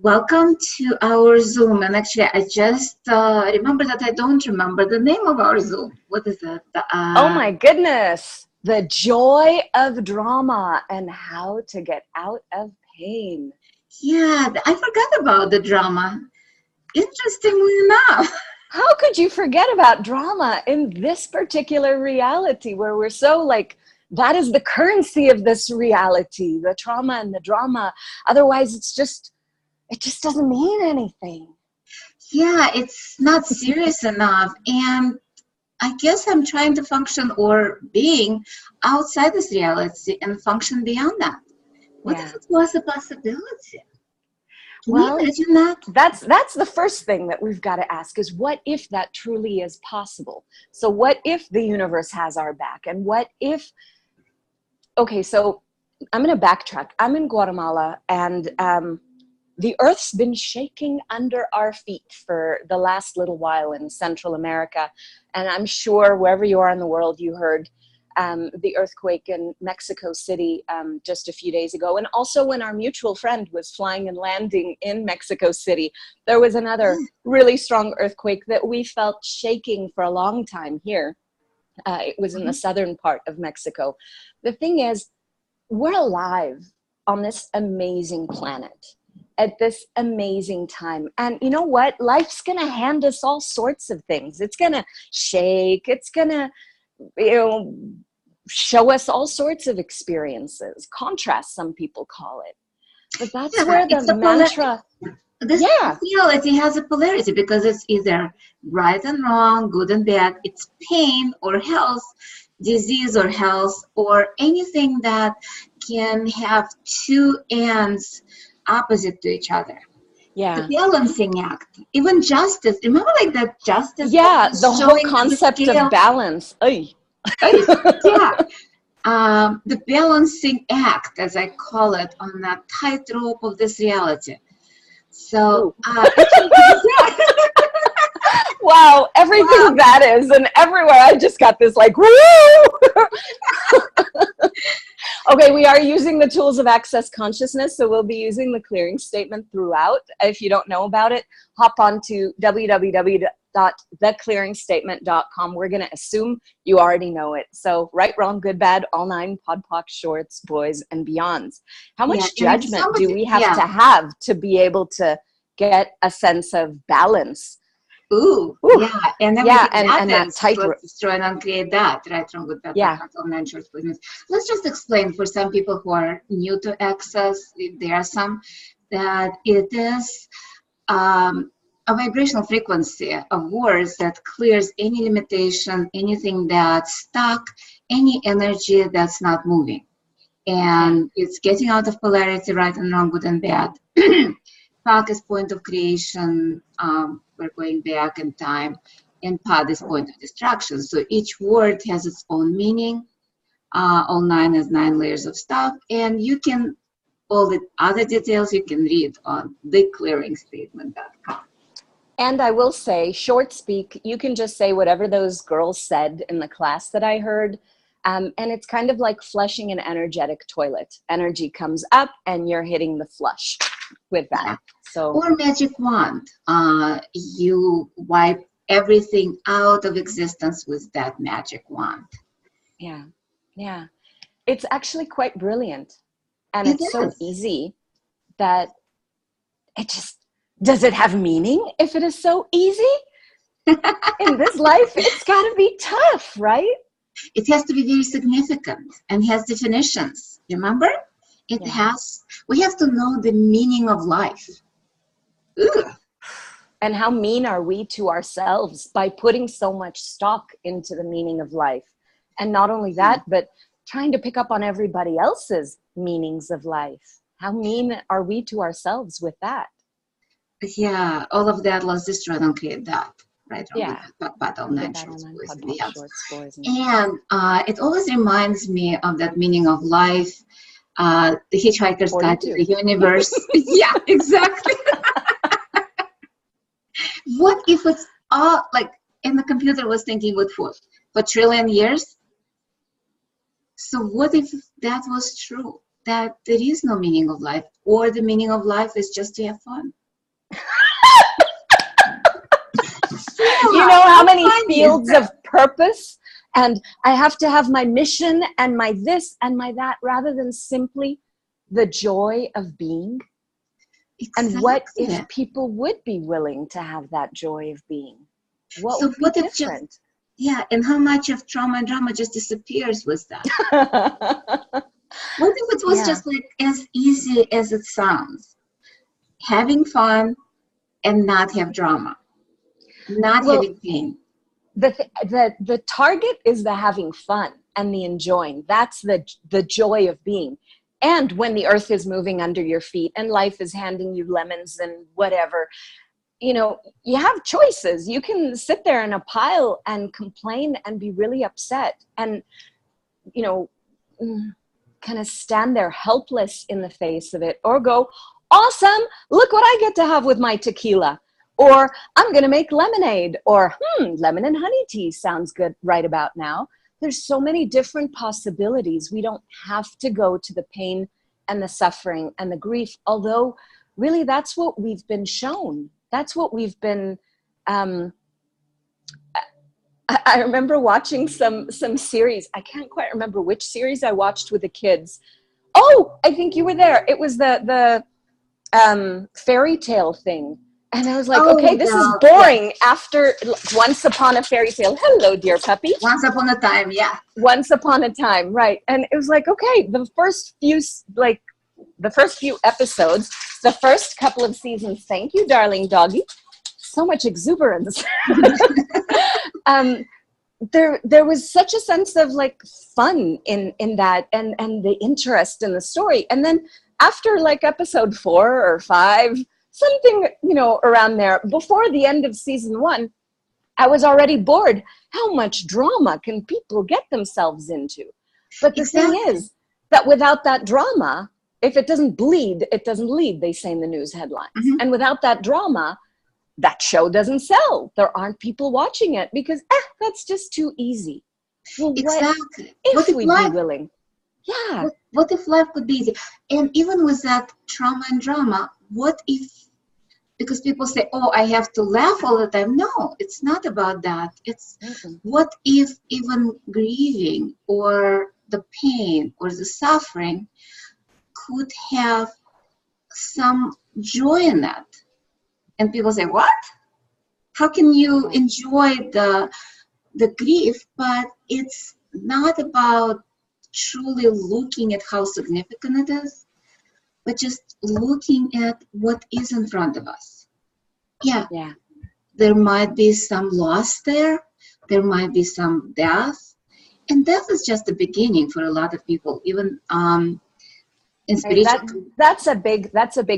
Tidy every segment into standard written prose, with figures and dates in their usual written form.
Welcome to our Zoom. And actually, I just remember that I don't remember the name of our Zoom. What is it? Oh my goodness. The joy of drama and how to get out of pain. Yeah, I forgot about the drama. Interestingly enough. How could you forget about drama in this particular reality where we're so like, that is the currency of this reality, the trauma and the drama. Otherwise, it just doesn't mean anything. Yeah, it's not serious enough. And I guess I'm trying to function or being outside this reality and function beyond that. What if it was a possibility? Can you imagine that? That's the first thing that we've got to ask is what if that truly is possible? So what if the universe has our back? And what if, okay, so I'm going to backtrack. I'm in Guatemala and the earth's been shaking under our feet for the last little while in Central America. And I'm sure wherever you are in the world, you heard the earthquake in Mexico City just a few days ago. And also when our mutual friend was flying and landing in Mexico City, there was another really strong earthquake that we felt shaking for a long time here. It was in the southern part of Mexico. The thing is, we're alive on this amazing planet at this amazing time. And you know what? Life's going to hand us all sorts of things. It's going to shake. It's going to, show us all sorts of experiences. Contrast, some people call it. But that's where the mantra... This reality has a polarity because it's either right and wrong, good and bad. It's pain or health, disease or health, or anything that can have two ends opposite to each other. The balancing act, even justice. Remember, like that justice. Yeah, the whole concept of balance. The balancing act, as I call it, on that tightrope of this reality. So, wow, everything that is, and everywhere I just got this like, woo! Okay, we are using the tools of access consciousness, so we'll be using the clearing statement throughout. If you don't know about it, hop on to www.theclearingstatement.com. We're going to assume you already know it. So right, wrong, good, bad, all nine, pod, poc, shorts, boys, and beyonds. How much judgment do we have to be able to get a sense of balance? And then and that tightrope. Let's try and uncreate that, right? From good, bad, let's just explain for some people who are new to access. There are some that it is a vibrational frequency of words that clears any limitation, anything that's stuck, any energy that's not moving, and it's getting out of polarity, right and wrong, good and bad. Pac is point of creation. We're going back in time, and Pad is point of destruction. So each word has its own meaning. All nine has 9 layers of stuff, and you can, all the other details you can read on theclearingstatement.com. And I will say, short speak, you can just say whatever those girls said in the class that I heard. And it's kind of like flushing an energetic toilet. Energy comes up and you're hitting the flush with that. So, or magic wand. You wipe everything out of existence with that magic wand. Yeah. It's actually quite brilliant. And it's so easy that it just, does it have meaning if it is so easy? In this life, it's got to be tough, right? It has to be very significant and has definitions. Remember? We have to know the meaning of life. And how mean are we to ourselves by putting so much stock into the meaning of life? And not only that, but trying to pick up on everybody else's meanings of life. How mean are we to ourselves with that? Yeah, all of that, let's destroy and uncreate that. Right? Battle, and it always reminds me of that meaning of life. The Hitchhiker's Guide to the Universe. Yeah, exactly. What if it's all like, and the computer was thinking for trillion years? So what if that was true? that there is no meaning of life, or the meaning of life is just to have fun. You know how many fields of purpose, and I have to have my mission and my this and my that, rather than simply the joy of being. Exactly. And what if people would be willing to have that joy of being? What would be different? And how much of trauma and drama just disappears with that? What if it was just like as easy as it sounds? Having fun and not have drama, not having pain. The target is the having fun and the enjoying. That's the joy of being. And when the earth is moving under your feet and life is handing you lemons and whatever, you know, you have choices. You can sit there in a pile and complain and be really upset and, you know, kind of stand there helpless in the face of it, or go, awesome, look what I get to have with my tequila. Or I'm going to make lemonade, or lemon and honey tea sounds good right about now. There's so many different possibilities. We don't have to go to the pain and the suffering and the grief, although really that's what we've been shown. That's what we've been, I remember watching some series. I can't quite remember which series I watched with the kids. Oh, I think you were there. It was the fairy tale thing. And I was like, okay, this is boring. After Once Upon a Fairy Tale. Hello, dear puppy. Once Upon a Time, yeah. Once Upon a Time, right. And it was like, okay, the first few episodes, the first couple of seasons, thank you, darling doggy. So much exuberance. There was such a sense of like fun in that, and the interest in the story. And then after like episode 4 or 5, something, you know, around there, before the end of season 1, I was already bored. How much drama can people get themselves into? But the thing is that without that drama, if it doesn't bleed, it doesn't lead, they say in the news headlines. Mm-hmm. And without that drama, that show doesn't sell. There aren't people watching it because that's just too easy. Well, what if we'd be willing? Yeah. What if life could be easy? And even with that trauma and drama, what if, because people say, oh, I have to laugh all the time. No, it's not about that. It's what if even grieving or the pain or the suffering could have some joy in that? And people say, what? How can you enjoy the grief? But it's not about truly looking at how significant it is, but just looking at what is in front of us. Yeah. There might be some loss there. There might be some death. And death is just the beginning for a lot of people, even in spiritual. That's a big,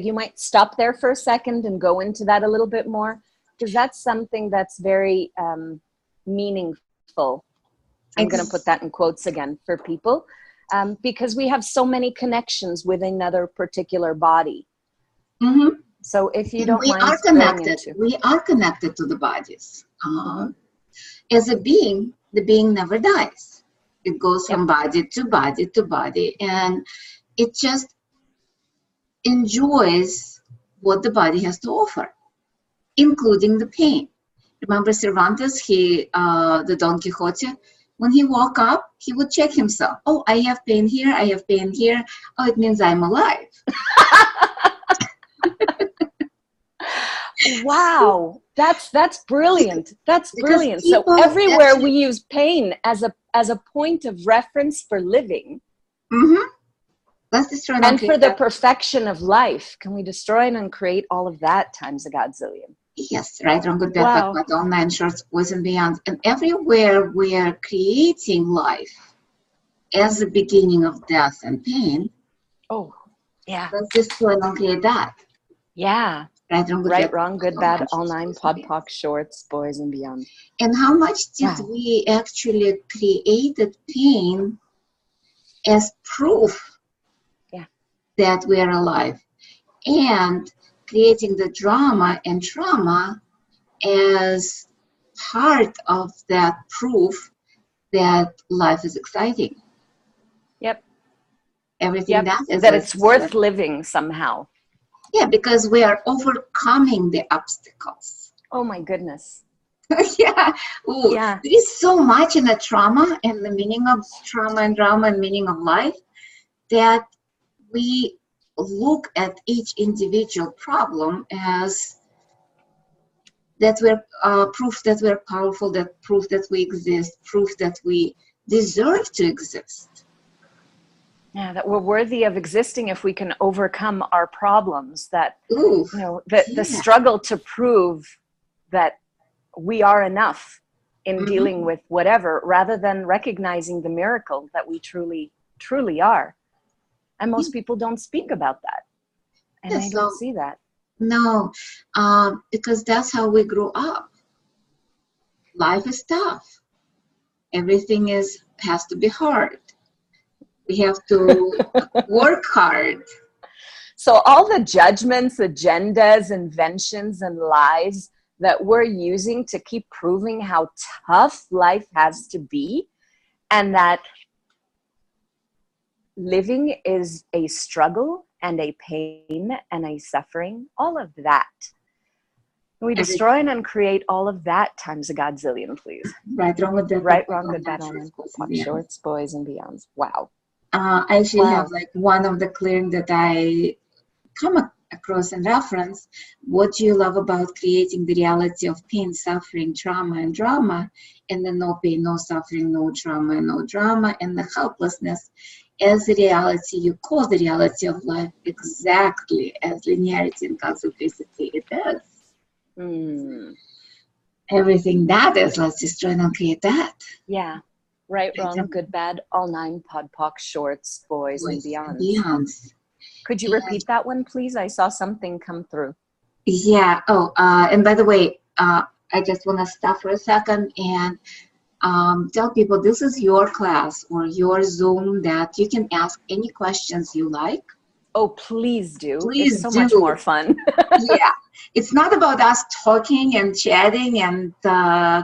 you might stop there for a second and go into that a little bit more, because that's something that's very meaningful. I'm going to put that in quotes again for people, because we have so many connections with another particular body. Mm-hmm. So if you don't mind, we are connected to the bodies. As a being, the being never dies. It goes from body to body to body, and it just enjoys what the body has to offer, including the pain. Remember Cervantes, the Don Quixote, when he woke up, he would check himself. Oh, I have pain here, I have pain here. Oh, it means I'm alive. Wow, that's brilliant. That's brilliant. So everywhere we use pain as a point of reference for living. Mm-hmm. Let's destroy and for the perfection of life. Can we destroy and uncreate all of that times a godzillion? Yes, right, wrong, good, bad, but all 9 shorts, boys and beyond. And everywhere we are creating life as the beginning of death and pain. Oh, yeah. Let's destroy and uncreate that. Yeah. Right, wrong, good, bad, all 9 podpoc shorts, boys and beyond. And how much did we actually created pain as proof that we are alive, and creating the drama and trauma as part of that proof that life is exciting. Yep. Everything that is that it's worth living somehow. Yeah, because we are overcoming the obstacles. Oh my goodness. Yeah. Ooh, there is so much in the trauma and the meaning of trauma and drama and meaning of life that we look at each individual problem as that we're proof that we're powerful, that proof that we exist, proof that we deserve to exist. Yeah, that we're worthy of existing if we can overcome our problems. That the struggle to prove that we are enough in dealing with whatever, rather than recognizing the miracle that we truly, truly are. And most people don't speak about that, and I don't see that. No, because that's how we grew up. Life is tough. Everything has to be hard. We have to work hard. So all the judgments, agendas, inventions, and lies that we're using to keep proving how tough life has to be, and that living is a struggle and a pain and a suffering, all of that. We destroy and uncreate all of that times a godzillion, please. Right, wrong, with that. Right, wrong, good, bad, all nine, pop, shorts, boys, and beyonds. Wow. I actually have like one of the clearing that I come across and reference. What do you love about creating the reality of pain, suffering, trauma, and drama, and the no pain, no suffering, no trauma, and no drama, and the helplessness as the reality you call the reality of life, exactly as linearity and consequenticity it is. Everything that is, let's destroy and uncreate that. Yeah. Right, wrong, good, bad, all nine, pod, poc, shorts, boys, and beyonds. Could you repeat that one, please? I saw something come through. Yeah. Oh, and by the way, I just want to stop for a second and tell people this is your class or your Zoom that you can ask any questions you like. Oh, please do. Please it's so much more fun. Yeah. It's not about us talking and chatting and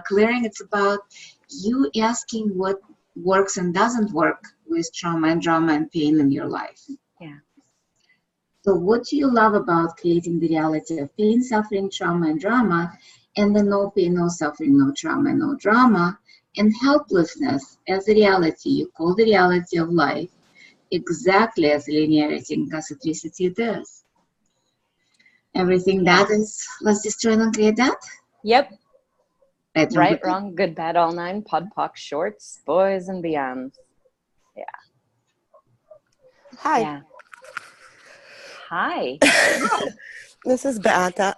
clearing. It's about you asking what works and doesn't work with trauma and drama and pain in your life. Yeah. So what do you love about creating the reality of pain, suffering, trauma, and drama, and the no pain, no suffering, no trauma, no drama, and helplessness as a reality you call the reality of life, exactly as linearity and concentricity it is. Everything that is, let's destroy and uncreate that. Yep. Right, wrong, good, bad, all nine, pod, poc, shorts, boys, and beyonds. Yeah. Hi. Yeah. Hi. This is Beata.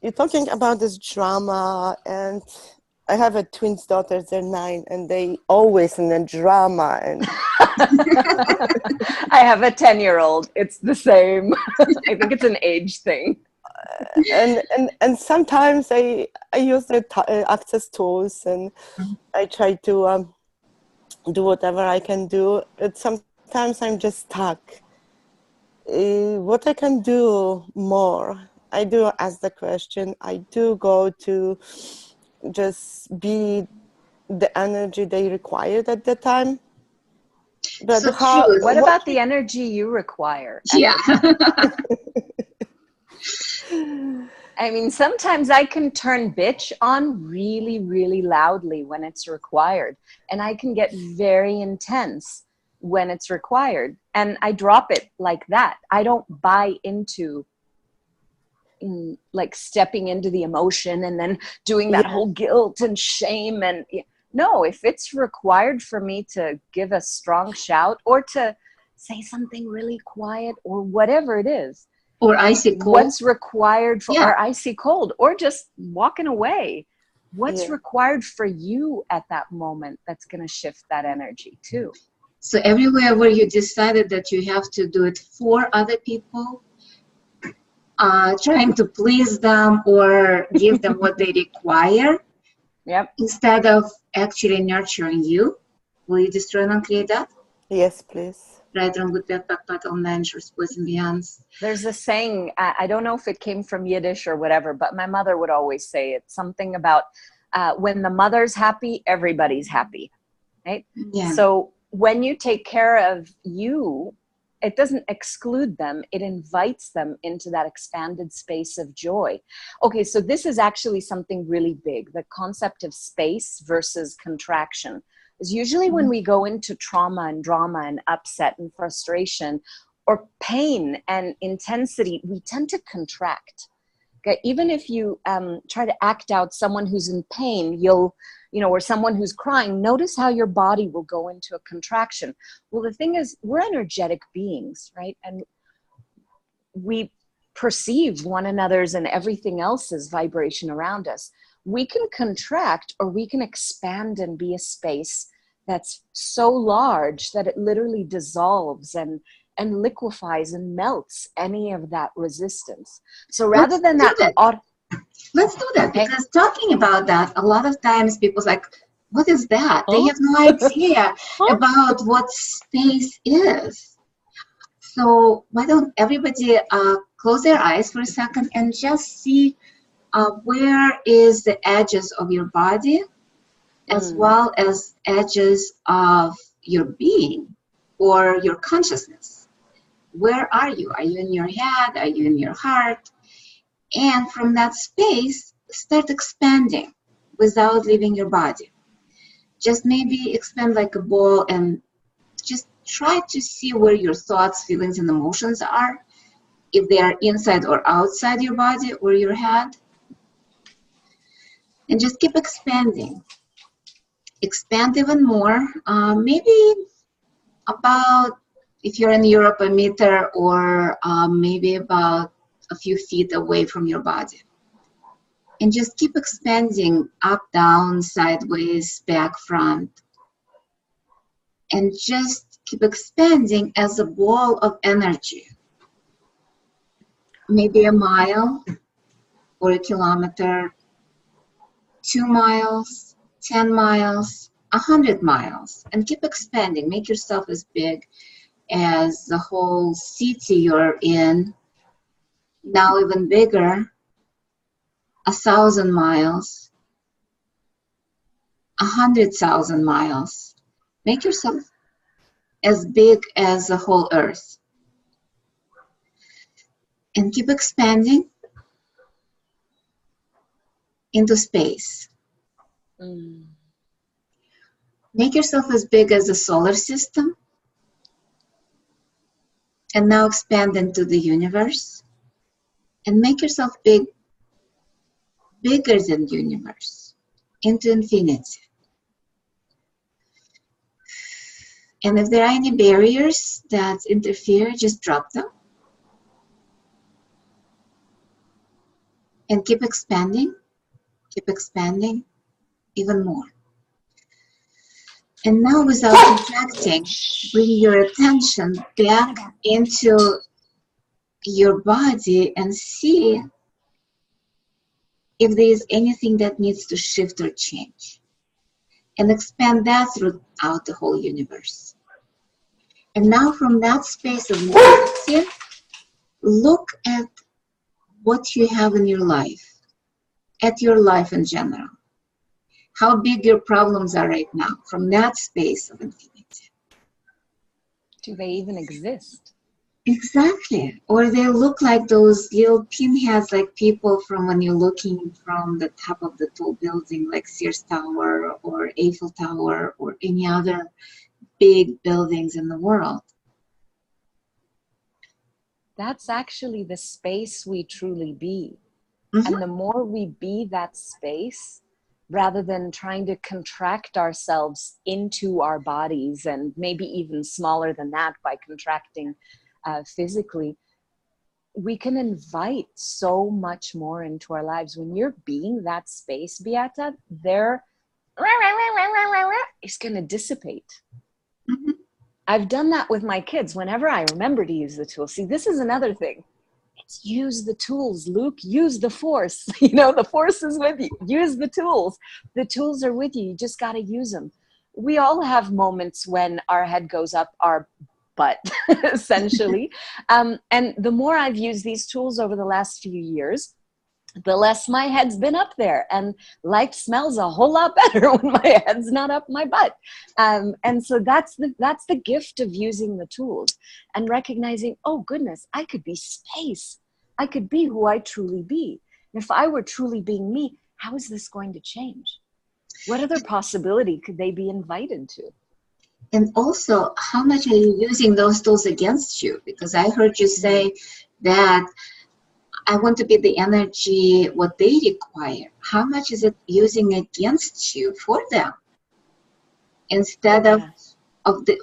You're talking about this drama, and I have a twins daughters, they're 9, and they always in the drama. And I have a 10-year-old. It's the same. I think it's an age thing. And sometimes I use the access tools, and I try to do whatever I can do. But sometimes I'm just stuck. What I can do more? I do ask the question. I do go to just be the energy they required at the time. But so what about the energy you require? Yeah. I mean, sometimes I can turn bitch on really, really loudly when it's required. And I can get very intense when it's required. And I drop it like that. I don't buy into like stepping into the emotion and then doing that whole guilt and shame. And no, if it's required for me to give a strong shout or to say something really quiet or whatever it is, or icy cold, what's required for or icy cold, or just walking away, what's required for you at that moment that's going to shift that energy too. So everywhere where you decided that you have to do it for other people, trying to please them or give them what they require, instead of actually nurturing you, will you destroy and uncreate that? Yes, please. Right, wrong, good, bad, all nine, shorts, boys, and beyonds. There's a saying, I don't know if it came from Yiddish or whatever, but my mother would always say it, something about when the mother's happy, everybody's happy, right? Yeah. So when you take care of you, it doesn't exclude them. It invites them into that expanded space of joy. Okay, so this is actually something really big. The concept of space versus contraction is usually when we go into trauma and drama and upset and frustration or pain and intensity, we tend to contract. Okay, even if you try to act out someone who's in pain, or someone who's crying, notice how your body will go into a contraction. Well, the thing is, we're energetic beings, right? And we perceive one another's and everything else's vibration around us. We can contract or we can expand and be a space that's so large that it literally dissolves and liquefies and melts any of that resistance. So rather than that, let's do that, because talking about that, a lot of times people's like, what is that? They have no idea about what space is. So why don't everybody close their eyes for a second and just see where is the edges of your body as well as edges of your being or your consciousness. Where are you? Are you in your head? Are you in your heart? And from that space, start expanding without leaving your body. Just maybe expand like a ball and just try to see where your thoughts, feelings, and emotions are, if they are inside or outside your body or your head. And just keep expanding. Expand even more, maybe about, if you're in Europe, a meter, or maybe about a few feet away from your body. And just keep expanding up, down, sideways, back, front. And just keep expanding as a ball of energy. Maybe a mile or a kilometer, 2 miles, 10 miles, 100 miles. And keep expanding. Make yourself as big as the whole city you're in. Now even bigger, 1,000 miles, 100,000 miles. Make yourself as big as the whole earth. And keep expanding into space. Make yourself as big as the solar system. And now expand into the universe. And make yourself bigger than the universe, into infinity. And if there are any barriers that interfere, just drop them. And keep expanding even more. And now, without contracting, bring your attention back into your body and see if there is anything that needs to shift or change. And expand that throughout the whole universe. And now from that space of unity, look at what you have in your life, at your life in general. How big your problems are right now from that space of infinity. Do they even exist? Exactly. Or they look like those little pinheads, like people from when you're looking from the top of the tall building, like Sears Tower or Eiffel Tower or any other big buildings in the world. That's actually the space we truly be. And the more we be that space, rather than trying to contract ourselves into our bodies, and maybe even smaller than that by contracting physically, we can invite so much more into our lives. When you're being that space, Beata, it's going to dissipate. I've done that with my kids whenever I remember to use the tool. See, this is another thing. It's use the tools, Luke. Use the force. The force is with you. Use the tools. The tools are with you. You just got to use them. We all have moments when our head goes up our butt, essentially. And the more I've used these tools over the last few years, the less my head's been up there, and life smells a whole lot better when my head's not up my butt. And so that's the gift of using the tools and recognizing, oh goodness, I could be space. I could be who I truly be. And if I were truly being me, how is this going to change? What other possibility could they be invited to? And also, how much are you using those tools against you? Because I heard you say that I want to be the energy, what they require. How much is it using against you for them? Instead of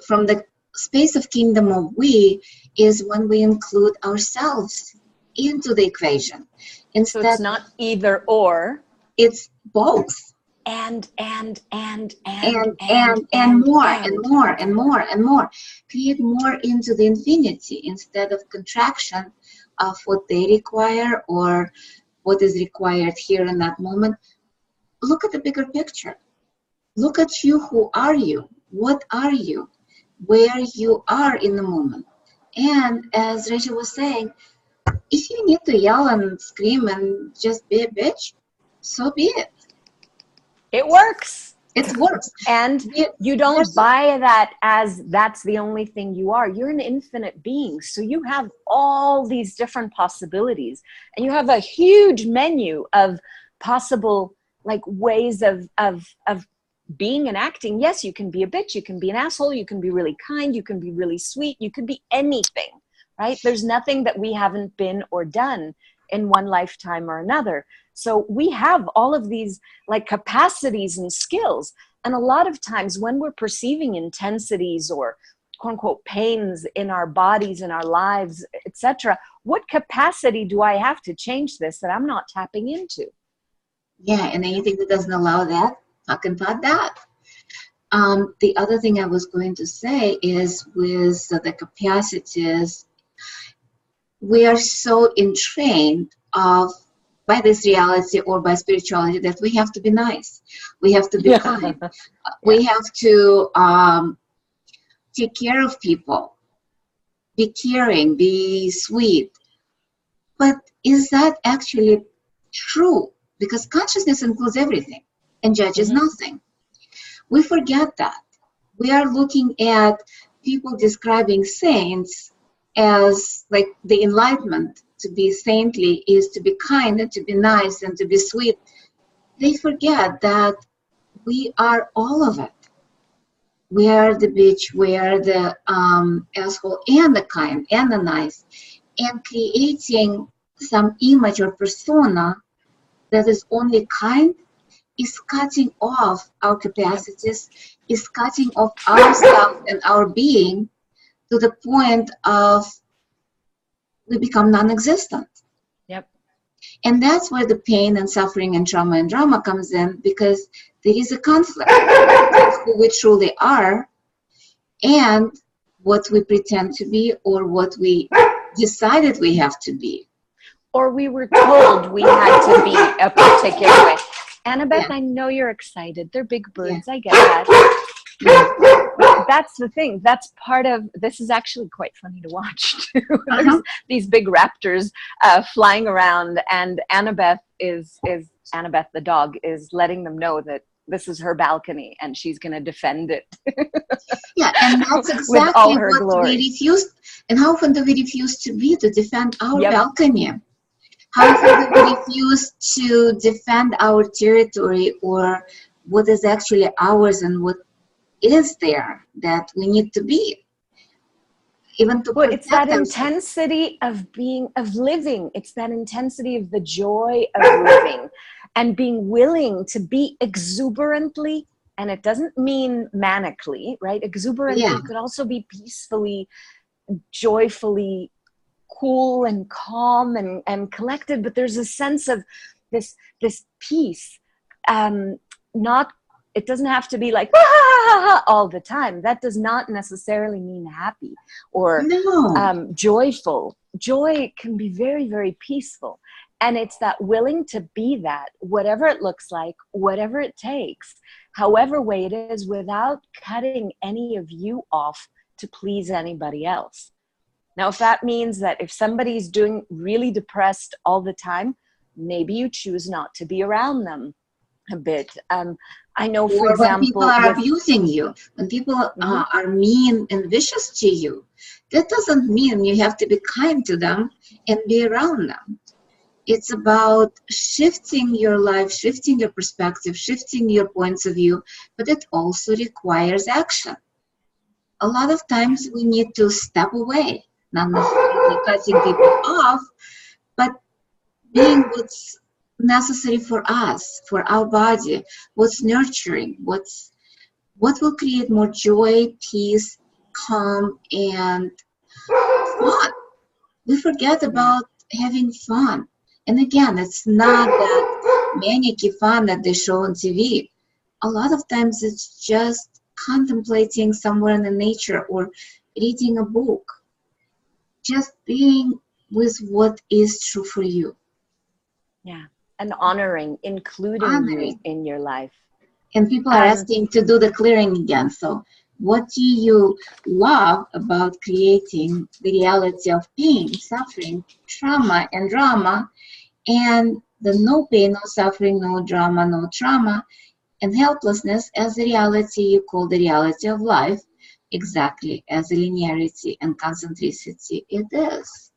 from the space of kingdom of we is when we include ourselves into the equation. Instead, so it's not either or. It's both. And more and more. Create more into the infinity instead of contraction of what they require or what is required here in that moment. Look at the bigger picture. Look at you. Who are you? What are you? Where you are in the moment. And as Rachel was saying, if you need to yell and scream and just be a bitch, so be it. It works. It works. And you don't buy that as that's the only thing you are. You're an infinite being. So you have all these different possibilities. And you have a huge menu of possible like ways of being and acting. Yes, you can be a bitch. You can be an asshole. You can be really kind. You can be really sweet. You can be anything, right? There's nothing that we haven't been or done in one lifetime or another. So we have all of these like capacities and skills. And a lot of times when we're perceiving intensities or quote unquote pains in our bodies, in our lives, etc., what capacity do I have to change this that I'm not tapping into? Yeah, and anything that doesn't allow that, fucking thought that. The other thing I was going to say is with the capacities, we are so entrained by this reality or by spirituality that we have to be nice. We have to be kind. We have to take care of people, be caring, be sweet. But is that actually true? Because consciousness includes everything and judges nothing. We forget that. We are looking at people describing saints as like the enlightenment. To be saintly is to be kind and to be nice and to be sweet. They forget that we are all of it. We are the bitch, we are the asshole and the kind and the nice. And creating some image or persona that is only kind is cutting off our capacities, is cutting off ourselves and our being to the point of we become non-existent. Yep. And that's where the pain and suffering and trauma and drama comes in, because there is a conflict between who we truly are and what we pretend to be or what we decided we have to be. Or we were told we had to be a particular way. Annabeth, I know you're excited. They're big birds. I get that. That's the thing. That's part of, this is actually quite funny to watch too. There's these big raptors flying around, and Annabeth Annabeth the dog is letting them know that this is her balcony and she's going to defend it. Yeah, and that's exactly with all her what glory. We refuse. And how often do we refuse to defend our balcony? How often do we refuse to defend our territory or what is actually ours and what is there that we need to be? Even to it's that intensity of living. It's that intensity of the joy of living and being willing to be exuberantly, and it doesn't mean manically, right? Exuberantly could also be peacefully, joyfully, cool and calm and collected, but there's a sense of this peace. It doesn't have to be like all the time. That does not necessarily mean happy or joyful. Joy can be very, very peaceful. And it's that willing to be that, whatever it looks like, whatever it takes, however way it is, without cutting any of you off to please anybody else. Now, if that means that if somebody's doing really depressed all the time, Maybe you choose not to be around them a bit. I know, for or example, when people are abusing you, when people are mean and vicious to you, that doesn't mean you have to be kind to them and be around them. It's about shifting your life, shifting your perspective, shifting your points of view, but it also requires action. A lot of times we need to step away, not necessarily cutting people off, but being what's necessary for us, for our body, what's nurturing, what will create more joy, peace, calm, and fun. We forget about having fun. And again, it's not that maniacy fun that they show on TV. A lot of times it's just contemplating somewhere in the nature or reading a book. Just being with what is true for you. Yeah, and honoring, including you in your life. And people are asking to do the clearing again. So what do you love about creating the reality of pain, suffering, trauma, and drama, and the no pain, no suffering, no drama, no trauma, and helplessness as the reality you call the reality of life, exactly as the linearity and concentricity it is.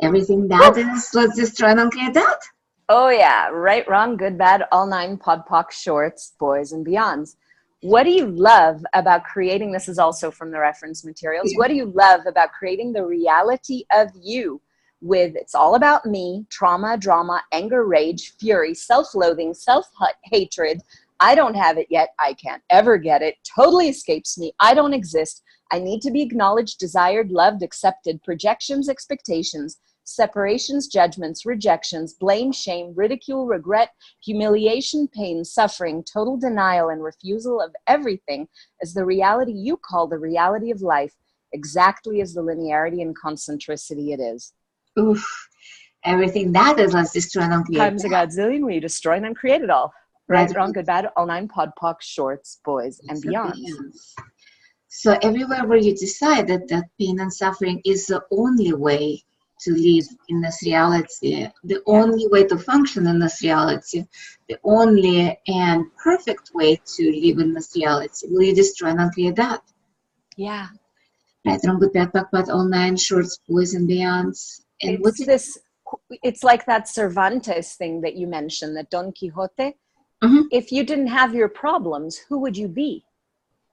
Everything that is, let's destroy and uncreate that. Oh yeah, right, wrong, good, bad, all 9 podpoc shorts, boys and beyonds. What do you love about creating, this is also from the reference materials, what do you love about creating the reality of you with, it's all about me, trauma, drama, anger, rage, fury, self-loathing, self-hatred, I don't have it yet, I can't ever get it, totally escapes me, I don't exist, I need to be acknowledged, desired, loved, accepted, projections, expectations, separations, judgments, rejections, blame, shame, ridicule, regret, humiliation, pain, suffering, total denial, and refusal of everything as the reality you call the reality of life, exactly as the linearity and concentricity it is. Oof. Everything that is, let's destroy and uncreate. Times a godzillion where you destroy and uncreate it all. Right, wrong, good, bad, all 9 podpoc shorts, boys, and beyonds. So everywhere where you decide that pain and suffering is the only way to live in this reality, the only way to function in this reality, the only and perfect way to live in this reality, will you destroy and uncreate that? Yeah. Right, wrong, good, bad, but all 9 shorts, boys, and beyonds. And it's like that Cervantes thing that you mentioned, that Don Quixote. If you didn't have your problems, who would you be?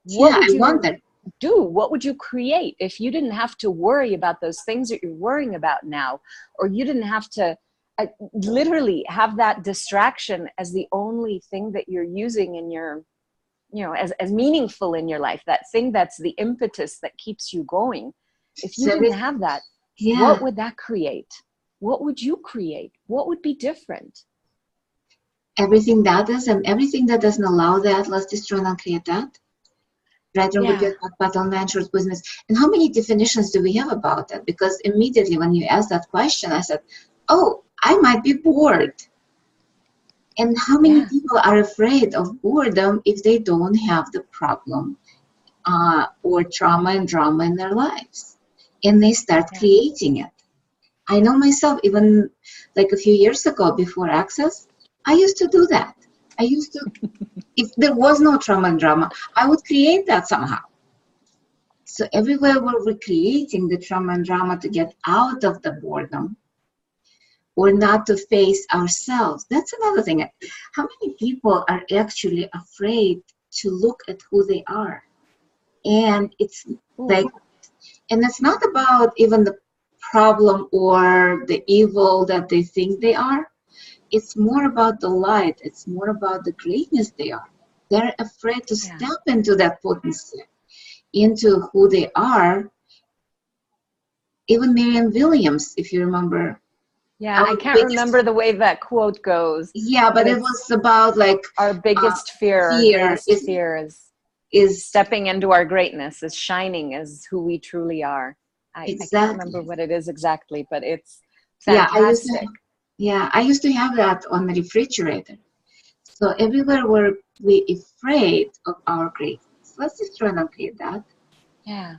What would you do? What would you create if you didn't have to worry about those things that you're worrying about now, or you didn't have to literally have that distraction as the only thing that you're using in your, as meaningful in your life, that thing that's the impetus that keeps you going. If you didn't have that, what would that create? What would you create? What would be different? Everything that is, and everything that doesn't allow that, let's destroy and uncreate that. Right, but on ventures business. And how many definitions do we have about that? Because immediately when you asked that question, I said, oh, I might be bored. And how many people are afraid of boredom if they don't have the problem or trauma and drama in their lives? And they start creating it. I know myself, even like a few years ago before Access, I used to do that. I used to, if there was no trauma and drama, I would create that somehow. So everywhere where we're creating the trauma and drama to get out of the boredom or not to face ourselves, that's another thing. How many people are actually afraid to look at who they are? And it's like, and it's not about even the problem or the evil that they think they are. It's more about the light. It's more about the greatness they are. They're afraid to step into that potency, into who they are. Even Marianne Williams, if you remember. Yeah, I can't remember the way that quote goes. Yeah, but it was about like our biggest fear. Our greatest fear is stepping into our greatness, is shining as who we truly are. I can't remember what it is exactly, but it's fantastic. I used to have that on the refrigerator. So everywhere where we're afraid of our greatness, let's destroy and uncreate that. Yeah.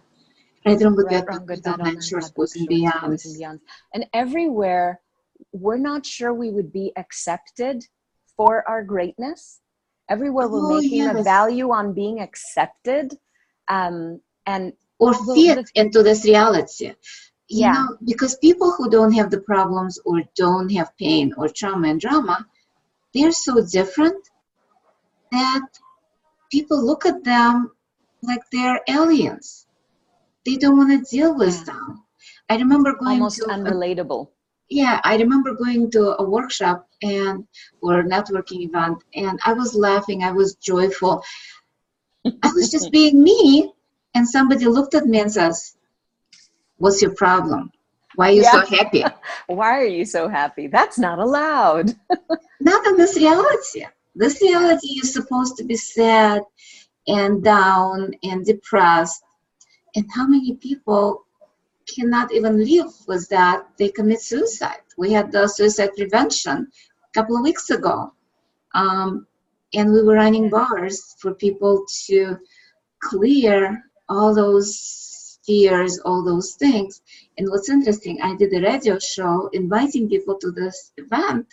Right, wrong, good, bad, all 9 podpoc shorts, boys and beyonds. And everywhere we're not sure we would be accepted for our greatness. Everywhere we're making a value on being accepted, and or fit into this reality. You know, because people who don't have the problems or don't have pain or trauma and drama, they're so different that people look at them like they're aliens. They don't want to deal with them. I remember going almost unrelatable. I remember going to a workshop or networking event, and I was laughing. I was joyful. I was just being me, and somebody looked at me and says, "What's your problem? Why are you so happy? Why are you so happy? That's not allowed." Not in this reality. This reality is supposed to be sad and down and depressed. And how many people cannot even live with that? They commit suicide. We had the suicide prevention a couple of weeks ago. And we were running bars for people to clear all those fears, all those things. And what's interesting, I did a radio show inviting people to this event,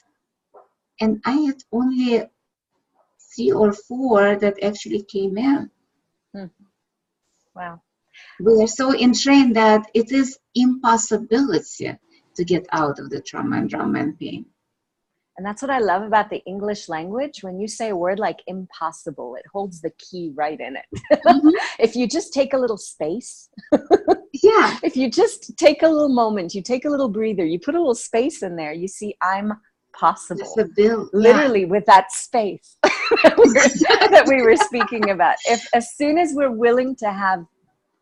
and I had only 3 or 4 that actually came in. Wow. We are so entrained that it is impossibility to get out of the trauma and drama and pain. And that's what I love about the English language. When you say a word like impossible, it holds the key right in it. If you just take a little space, if you just take a little moment, you take a little breather, you put a little space in there, you see I'm possible. Literally with that space that we were speaking about. If as soon as we're willing to have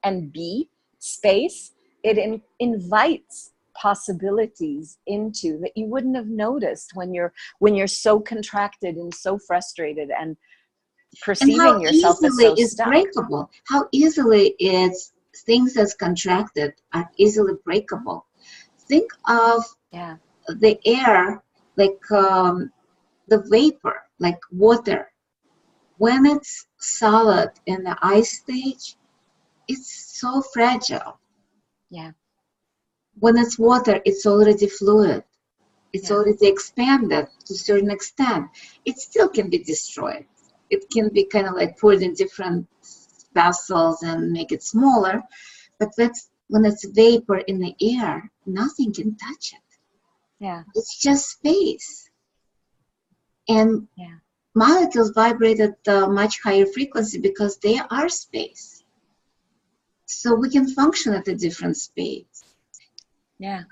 and be space, it invites possibilities into that you wouldn't have noticed when you're so contracted and so frustrated and perceiving yourself as so stuck. Breakable. How easily things that's contracted are easily breakable. Think of the air like the vapor, like water. When it's solid in the ice stage, it's so fragile. When it's water, it's already fluid. It's already expanded to a certain extent. It still can be destroyed. It can be kind of like poured in different vessels and make it smaller. But when it's vapor in the air, nothing can touch it. It's just space. And molecules vibrate at a much higher frequency because they are space. So we can function at a different speed.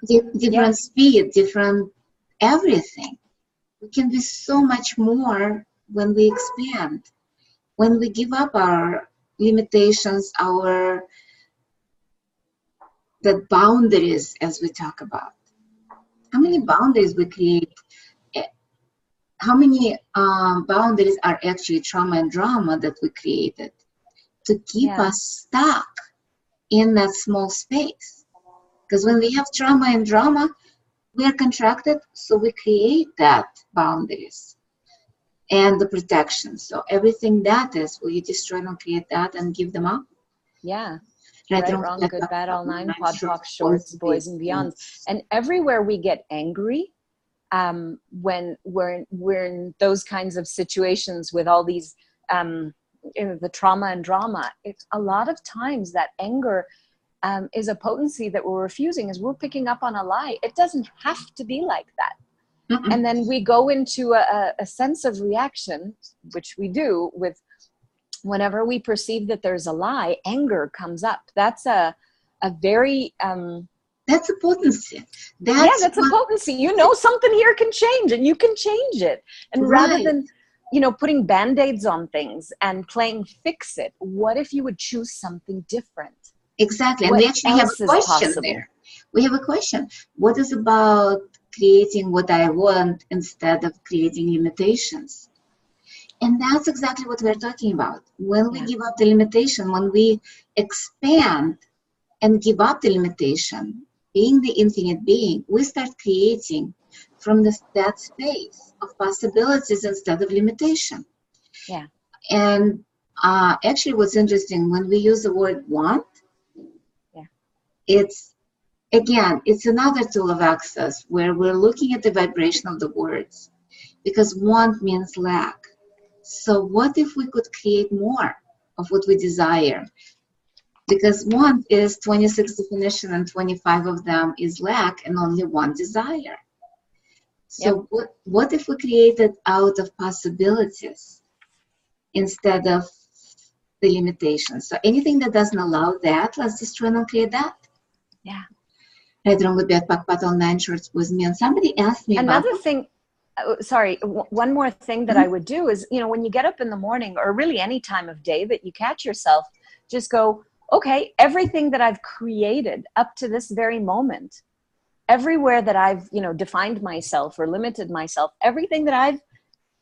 Different speed, different everything. We can be so much more when we expand. When we give up our limitations, the boundaries, as we talk about. How many boundaries we create? How many boundaries are actually trauma and drama that we created to keep us stuck in that small space? Because when we have trauma and drama, we are contracted, so we create that boundaries and the protection. So everything that is, will you destroy and create that and give them up? Right, wrong, good, bad, all 9, pod, pop, shorts, boys and beyonds. And everywhere we get angry, when we're in those kinds of situations with all these, the trauma and drama, it's a lot of times that anger is a potency that we're refusing, as we're picking up on a lie. It doesn't have to be like that. And then we go into a sense of reaction, which we do with whenever we perceive that there's a lie, anger comes up. That's a very that's a potency. That's a potency. You know, something here can change, and you can change it. And rather than putting band-aids on things and playing fix it, what if you would choose something different? Exactly. And we actually have a question there. We have a question. What is about creating what I want instead of creating limitations? And that's exactly what we're talking about. When we give up the limitation, when we expand and give up the limitation, being the infinite being, we start creating from that space of possibilities instead of limitation. And actually what's interesting, when we use the word want, it's again, it's another tool of access where we're looking at the vibration of the words, because want means lack. So what if we could create more of what we desire? Because want is 26 definition and 25 of them is lack and only one desire. So what if we created out of possibilities instead of the limitations? So anything that doesn't allow that, let's destroy and uncreate that. Yeah. Right, wrong, good, bad, pat on 9 shorts with me. And somebody asked me another thing. Sorry, one more thing that I would do is, when you get up in the morning, or really any time of day that you catch yourself, just go, okay, everything that I've created up to this very moment, everywhere that I've, defined myself or limited myself, everything that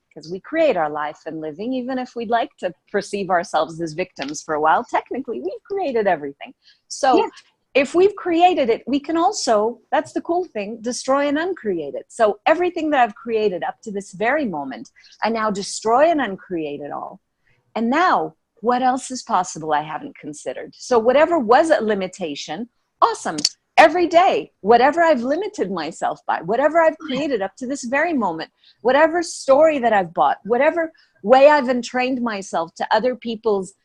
because we create our life and living, even if we'd like to perceive ourselves as victims for a while, technically we've created everything. So if we've created it, we can also, that's the cool thing, destroy and uncreate it. So everything that I've created up to this very moment, I now destroy and uncreate it all. And now, what else is possible I haven't considered? So whatever was a limitation, awesome. Every day, whatever I've limited myself by, whatever I've created up to this very moment, whatever story that I've bought, whatever way I've entrained myself to other people's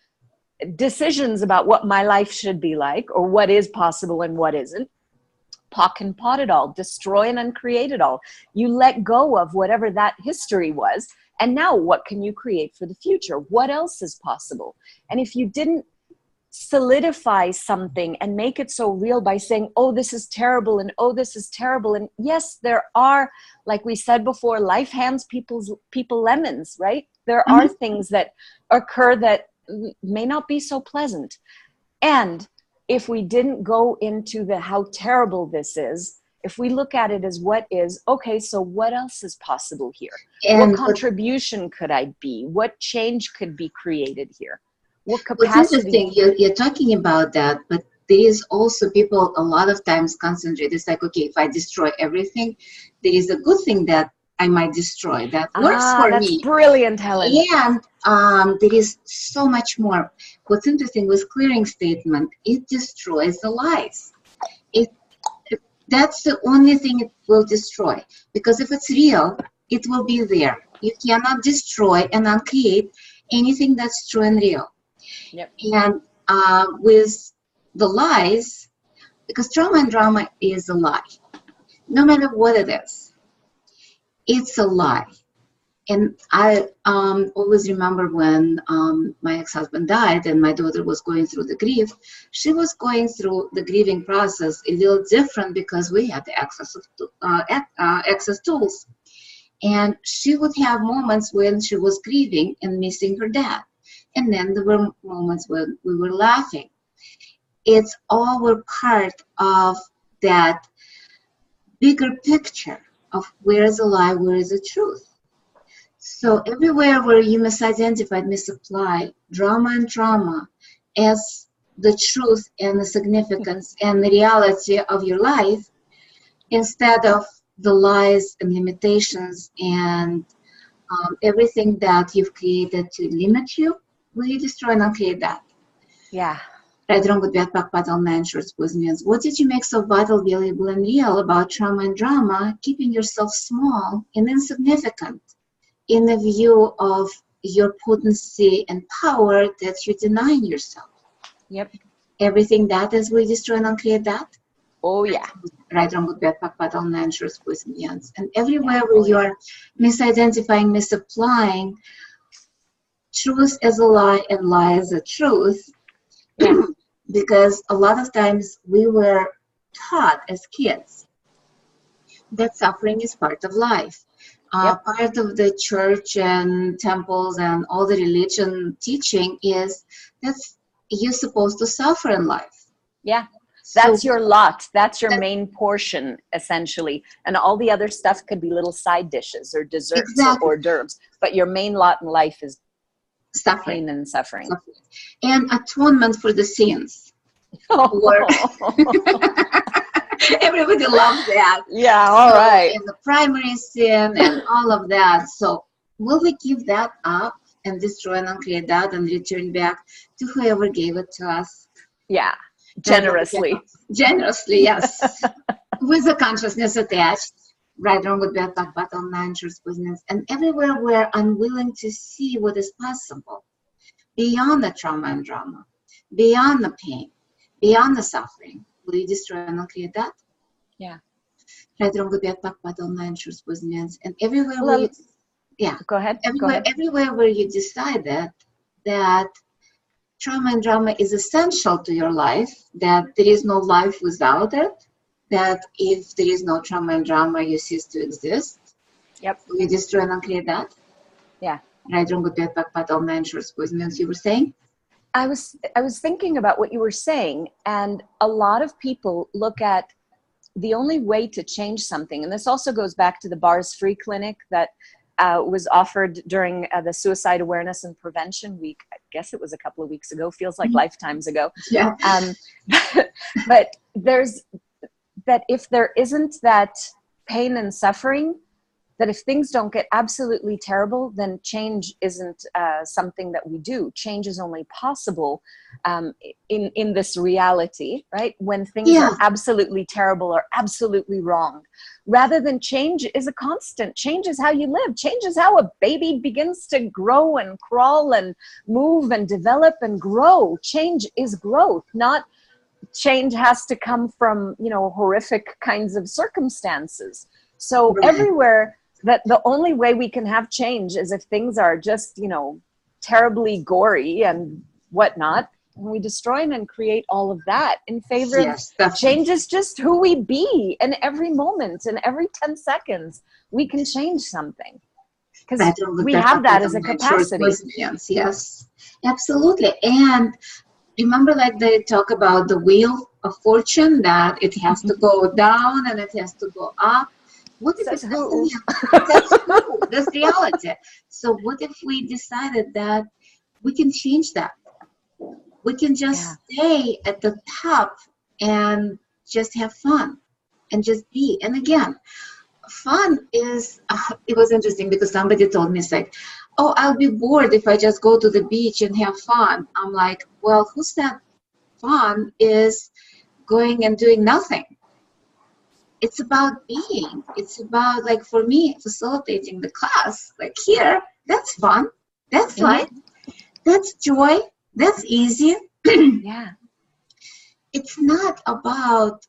decisions about what my life should be like, or what is possible and what isn't, pock and pot it all, destroy and uncreate it all. You let go of whatever that history was. And now what can you create for the future? What else is possible? And if you didn't solidify something and make it so real by saying, oh, this is terrible, and oh, this is terrible. And yes, there are, like we said before, life hands people lemons, right? There are things that occur that may not be so pleasant. And if we didn't go into the how terrible this is, if we look at it as what is, okay, so what else is possible here? And what contribution could I be? What change could be created here? What capacity? What's interesting, you're talking about that, but there is also people a lot of times concentrate. It's like, okay, if I destroy everything, there is a good thing that I might destroy. That works for me. That's brilliant, Helen. And there is so much more. What's interesting with clearing statement, it destroys the lies. That's the only thing it will destroy. Because if it's real, it will be there. You cannot destroy and uncreate anything that's true and real. Yep. And with the lies, because trauma and drama is a lie. No matter what it is, it's a lie. And I always remember when my ex-husband died and my daughter was going through the grief, she was going through the grieving process a little different because we had the access tools. And she would have moments when she was grieving and missing her dad. And then there were moments when we were laughing. It's all part of that bigger picture of where is a lie, where is the truth. So everywhere where you misidentified, misapply drama and trauma as the truth and the significance and the reality of your life, instead of the lies and limitations and everything that you've created to limit you, will you destroy and uncreate that? Yeah. Right, wrong, good, bad, back, on 9 shorts with means. What did you make so vital, valuable, and real about trauma and drama, keeping yourself small and insignificant in the view of your potency and power that you're denying yourself? Yep. Everything that is, will you destroy and uncreate that? Oh, yeah. Right, wrong, good, bad, back, on 9 shorts with means. And everywhere where you are misidentifying, misapplying truth as a lie and lie as a truth. Yeah. Because a lot of times we were taught as kids that suffering is part of life. Part of the church and temples and all the religion teaching is that you're supposed to suffer in life. Yeah. That's your lot. That's your main portion, essentially. And all the other stuff could be little side dishes or desserts or hors d'oeuvres. But your main lot in life is pain and suffering. And atonement for the sins. Everybody loves that. Yeah, all right. And the primary sin and all of that. So will we give that up and destroy and uncreate that and return back to whoever gave it to us? Yeah. Generously. Generously, yes. With the consciousness attached, right, wrong, good, bad, black, bottle, nine, shorts, poisonous, and everywhere we're unwilling to see what is possible beyond the trauma and drama, beyond the pain, beyond the suffering. Will you destroy and uncreate that? Yeah. Right, wrong, good, bad, black, bottle, nine, shorts, poisonous, and everywhere where you, yeah. Go ahead. Everywhere where you decide that trauma and drama is essential to your life, that there is no life without it, that if there is no trauma and drama, you cease to exist. Yep. Will you destroy and uncreate that? Yeah. Right, wrong, good, bad, black, bottle, nine, shorts, poisonous, you were saying? I was thinking about what you were saying, and a lot of people look at the only way to change something, and this also goes back to the Bars Free Clinic that was offered during the Suicide Awareness and Prevention Week. I guess it was a couple of weeks ago, feels like lifetimes ago. Yeah. But there's that if there isn't that pain and suffering, that if things don't get absolutely terrible, then change isn't something that we do. Change is only possible in this reality, right? When things are absolutely terrible or absolutely wrong. Rather than change is a constant. Change is how you live. Change is how a baby begins to grow and crawl and move and develop and grow. Change is growth, not change has to come from, horrific kinds of circumstances. So everywhere, that the only way we can have change is if things are just, terribly gory and whatnot. And we destroy and create all of that in favor of change is just who we be. And every moment and every 10 seconds, we can change something. Because we have that as a capacity. Yes, absolutely. And remember, like they talk about the wheel of fortune, that it has to go down and it has to go up. What if that's true? That's reality. So what if we decided that we can change that? We can just stay at the top and just have fun and just be. And again, fun is, it was interesting because somebody told me, it's like, oh, I'll be bored if I just go to the beach and have fun. I'm like, well, who said fun is going and doing nothing? It's about being. It's about, like, for me, facilitating the class, like here, that's fun. That's light. That's joy. That's easy. Yeah. It's not about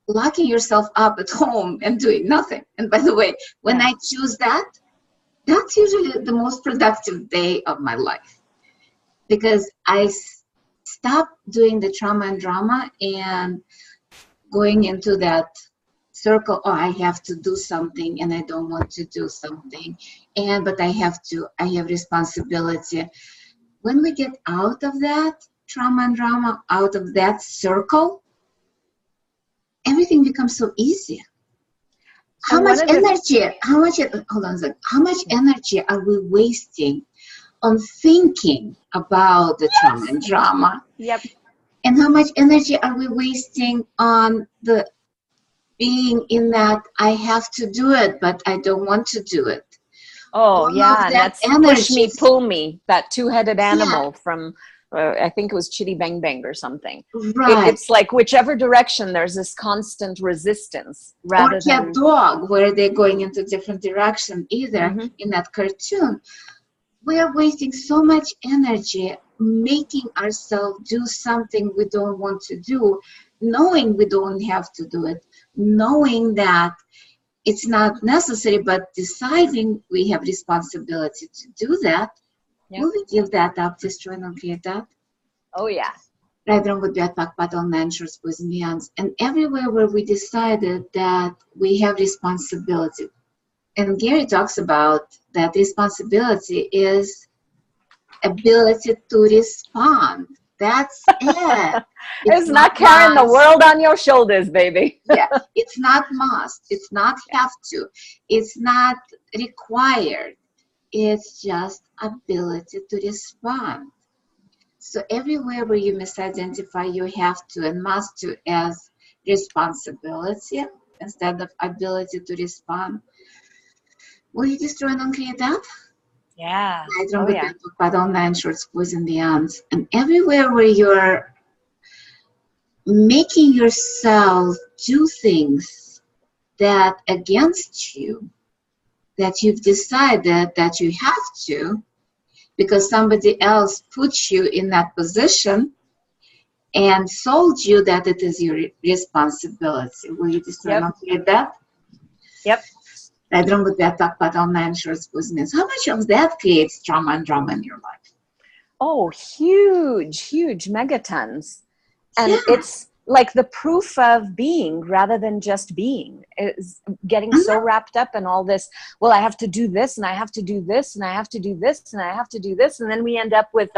locking yourself up at home and doing nothing. And by the way, when I choose that, that's usually the most productive day of my life, because I stop doing the trauma and drama and going into that circle. Oh, I have to do something and I don't want to do something, but I have responsibility. When we get out of that trauma and drama, out of that circle, everything becomes so easy. How much energy are we wasting on thinking about the trauma and drama? Yep. And how much energy are we wasting on the being in that I have to do it, but I don't want to do it? Oh, yeah, and that's push me, pull me, that two-headed animal from, I think it was Chitty Bang Bang or something. Right. It's like whichever direction, there's this constant resistance. Rather than dog, where they're going into different direction, either in that cartoon. We are wasting so much energy making ourselves do something we don't want to do, knowing we don't have to do it, knowing that it's not necessary, but deciding we have responsibility to do that. Will we give that up, destroy and uncreate that? Oh, yeah. Right, wrong, good, bad, black, bottle, nine, shorts, boys and beyonds. And everywhere where we decided that we have responsibility. And Gary talks about that responsibility is ability to respond. That's it. It's not carrying the world on your shoulders, baby. Yeah, it's not must. It's not have to. It's not required. It's just ability to respond. So everywhere where you misidentify you have to and must to as responsibility instead of ability to respond, will you destroy and uncreate that? Yeah. I don't know, but on nine shorts, boys and beyonds. And everywhere where you're making yourself do things that against you, that you've decided that you have to, because somebody else put you in that position and told you that it is your responsibility. Will you just uncreate that? Yep. I don't with that talk about online shorts business. How much of that creates trauma and drama in your life? Oh, huge megatons. And it's like the proof of being rather than just being, is getting so wrapped up in all this. Well, I have to do this, and I have to do this, and I have to do this, and I have to do this. And then we end up with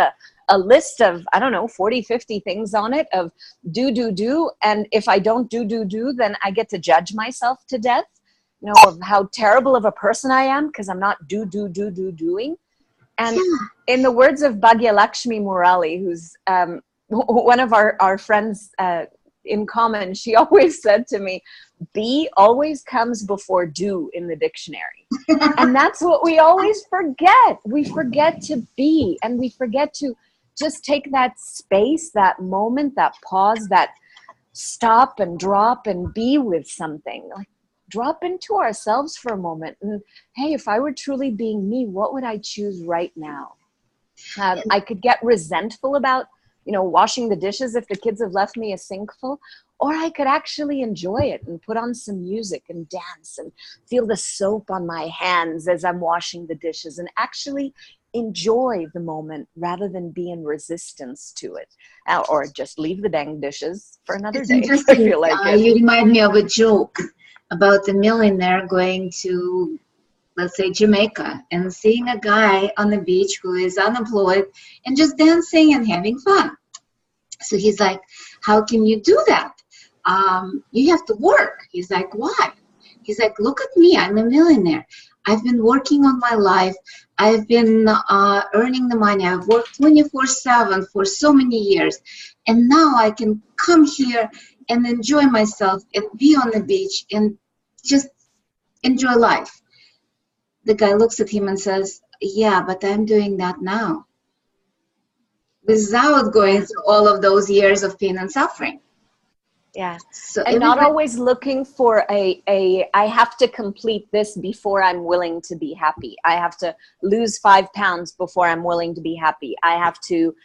a list of, I don't know, 40, 50 things on it of do. And if I don't do, then I get to judge myself to death, you know, of how terrible of a person I am because I'm not doing. And in the words of Bhagya Lakshmi Murali, who's one of our friends in common, she always said to me, be always comes before do in the dictionary. And that's what we always forget. We forget to be, and we forget to just take that space, that moment, that pause, that stop and drop and be with something. Like, drop into ourselves for a moment. And hey, if I were truly being me, what would I choose right now? I could get resentful about, you know, washing the dishes if the kids have left me a sink full, or I could actually enjoy it and put on some music and dance and feel the soap on my hands as I'm washing the dishes and actually enjoy the moment rather than be in resistance to it, or just leave the dang dishes for another day. I feel like you remind me of a joke about a millionaire going to, let's say, Jamaica, and seeing a guy on the beach who is unemployed and just dancing and having fun. So he's like, how can you do that? You have to work. He's like, why? He's like, look at me, I'm a millionaire. I've been working on my life. I've been earning the money. I've worked 24/7 for so many years. And now I can come here and enjoy myself and be on the beach and just enjoy life. The guy looks at him and says, yeah, but I'm doing that now, without going through all of those years of pain and suffering. Yeah. So and not always looking for I have to complete this before I'm willing to be happy. I have to lose 5 pounds before I'm willing to be happy. I have to,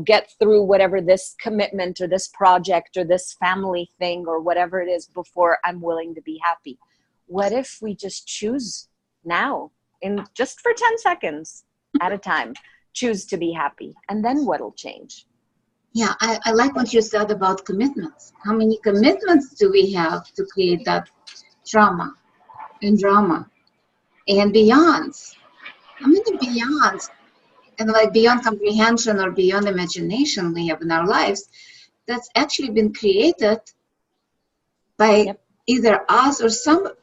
get through whatever this commitment or this project or this family thing or whatever it is before I'm willing to be happy. What if we just choose now, in just for 10 seconds at a time, choose to be happy, and then what'll change? Yeah, I like what you said about commitments. How many commitments do we have to create that trauma and drama and beyonds? How many beyonds, and like beyond comprehension or beyond imagination we have in our lives that's actually been created by either us or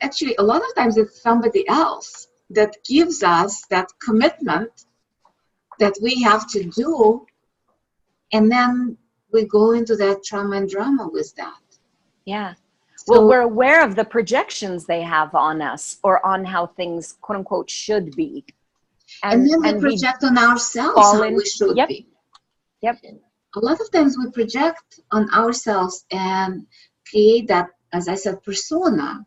actually a lot of times it's somebody else that gives us that commitment that we have to do. And then we go into that trauma and drama with that. Yeah. Well, we're aware of the projections they have on us or on how things, quote unquote, should be. And then we project on ourselves how we should be. Yep. A lot of times we project on ourselves and create that, as I said, persona.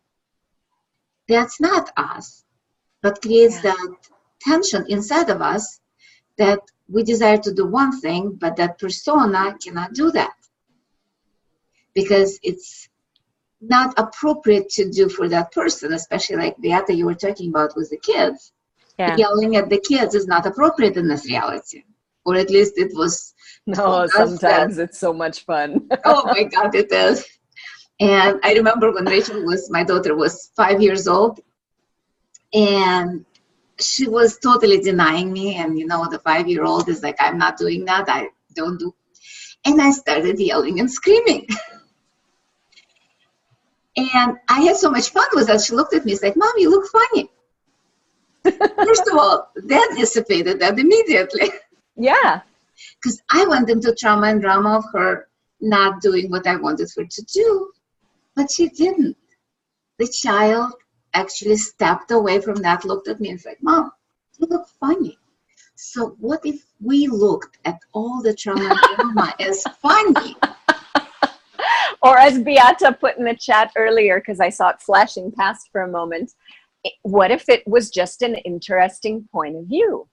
That's not us, but creates that tension inside of us that we desire to do one thing, but that persona cannot do that because it's not appropriate to do for that person, especially like Beata you were talking about with the kids. Yeah. Yelling at the kids is not appropriate in this reality, or at least it was. No, sometimes it's so much fun. Oh my God, it is. And I remember when my daughter was 5 years old, and she was totally denying me, and the 5-year-old is like, I'm not doing that, I don't do. And I started yelling and screaming. And I had so much fun with that. She looked at me, she's like, Mom, you look funny. First of all, that dissipated that immediately. Yeah. Because I went into trauma and drama of her not doing what I wanted her to do, but she didn't. The child actually stepped away from that, looked at me and said, Mom, you look funny. So what if we looked at all the trauma and drama as funny? Or as Beata put in the chat earlier, because I saw it flashing past for a moment, what if it was just an interesting point of view?